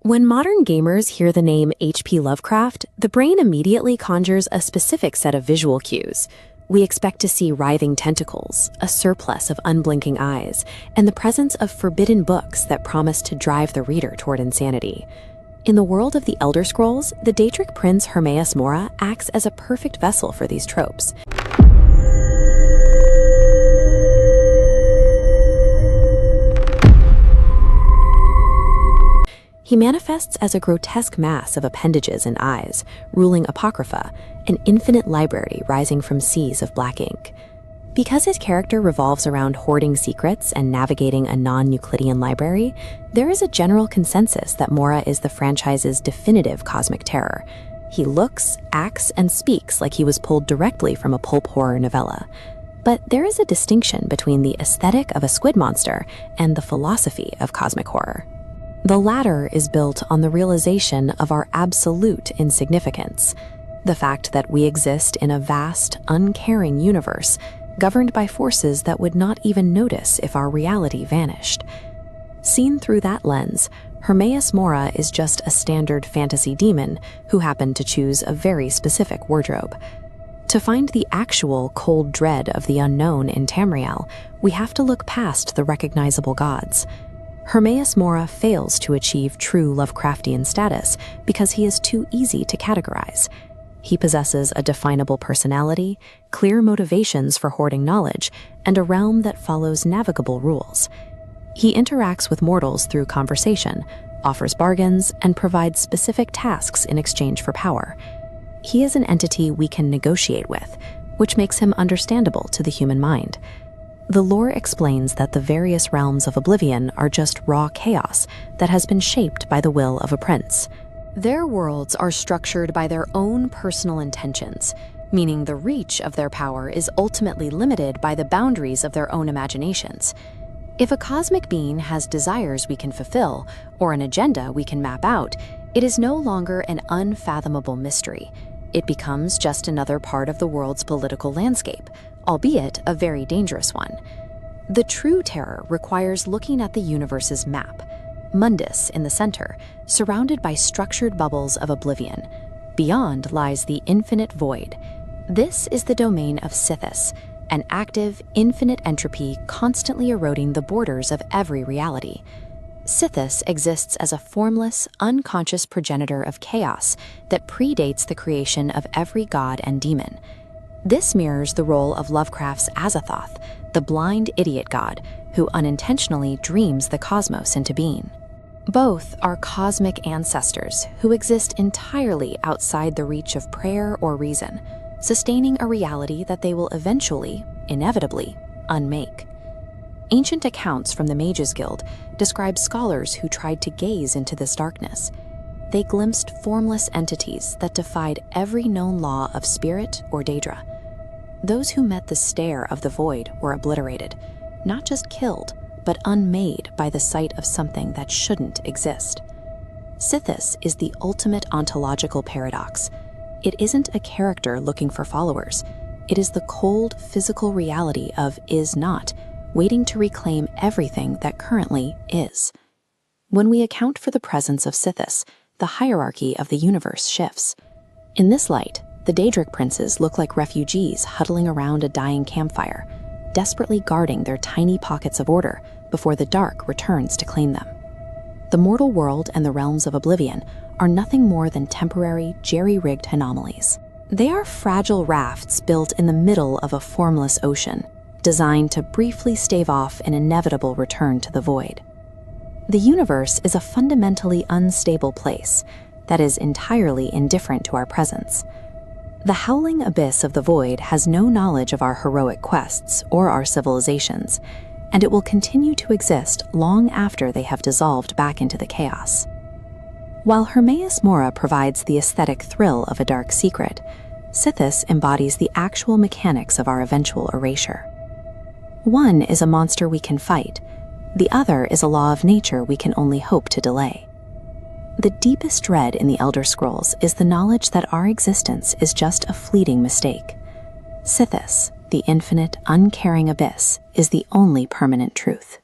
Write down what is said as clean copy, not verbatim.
When modern gamers hear the name HP Lovecraft, the brain immediately conjures a specific set of visual cues. We expect to see writhing tentacles, a surplus of unblinking eyes, and the presence of forbidden books that promise to drive the reader toward insanity. In the world of the Elder Scrolls, the Daedric Prince Hermaeus Mora acts as a perfect vessel for these tropes. He manifests as a grotesque mass of appendages and eyes, ruling Apocrypha, an infinite library rising from seas of black ink. Because his character revolves around hoarding secrets and navigating a non-Euclidean library, there is a general consensus that Mora is the franchise's definitive cosmic terror. He looks, acts, and speaks like he was pulled directly from a pulp horror novella. But there is a distinction between the aesthetic of a squid monster and the philosophy of cosmic horror. The latter is built on the realization of our absolute insignificance, the fact that we exist in a vast, uncaring universe, governed by forces that would not even notice if our reality vanished. Seen through that lens, Hermaeus Mora is just a standard fantasy demon who happened to choose a very specific wardrobe. To find the actual cold dread of the unknown in Tamriel, we have to look past the recognizable gods. Hermaeus Mora fails to achieve true Lovecraftian status because he is too easy to categorize. He possesses a definable personality, clear motivations for hoarding knowledge, and a realm that follows navigable rules. He interacts with mortals through conversation, offers bargains, and provides specific tasks in exchange for power. He is an entity we can negotiate with, which makes him understandable to the human mind. The lore explains that the various realms of Oblivion are just raw chaos that has been shaped by the will of a prince. Their worlds are structured by their own personal intentions, meaning the reach of their power is ultimately limited by the boundaries of their own imaginations. If a cosmic being has desires we can fulfill, or an agenda we can map out, it is no longer an unfathomable mystery. It becomes just another part of the world's political landscape, albeit a very dangerous one. The true terror requires looking at the universe's map, Mundus in the center, surrounded by structured bubbles of oblivion. Beyond lies the infinite void. This is the domain of Sithis, an active, infinite entropy constantly eroding the borders of every reality. Sithis exists as a formless, unconscious progenitor of chaos that predates the creation of every god and demon. This mirrors the role of Lovecraft's Azathoth, the blind idiot god who unintentionally dreams the cosmos into being. Both are cosmic ancestors who exist entirely outside the reach of prayer or reason, sustaining a reality that they will eventually, inevitably, unmake. Ancient accounts from the Mages Guild describe scholars who tried to gaze into this darkness. They glimpsed formless entities that defied every known law of spirit or Daedra. Those who met the stare of the void were obliterated, not just killed, but unmade by the sight of something that shouldn't exist. Sithis is the ultimate ontological paradox. It isn't a character looking for followers. It is the cold, physical reality of is not, waiting to reclaim everything that currently is. When we account for the presence of Sithis, the hierarchy of the universe shifts. In this light, the Daedric princes look like refugees huddling around a dying campfire, desperately guarding their tiny pockets of order before the dark returns to claim them. The mortal world and the realms of Oblivion are nothing more than temporary, jerry-rigged anomalies. They are fragile rafts built in the middle of a formless ocean, designed to briefly stave off an inevitable return to the void. The universe is a fundamentally unstable place that is entirely indifferent to our presence. The howling abyss of the void has no knowledge of our heroic quests or our civilizations, and it will continue to exist long after they have dissolved back into the chaos. While Hermaeus Mora provides the aesthetic thrill of a dark secret, Sithis embodies the actual mechanics of our eventual erasure. One is a monster we can fight, the other is a law of nature we can only hope to delay. The deepest dread in the Elder Scrolls is the knowledge that our existence is just a fleeting mistake. Sithis, the infinite, uncaring abyss, is the only permanent truth.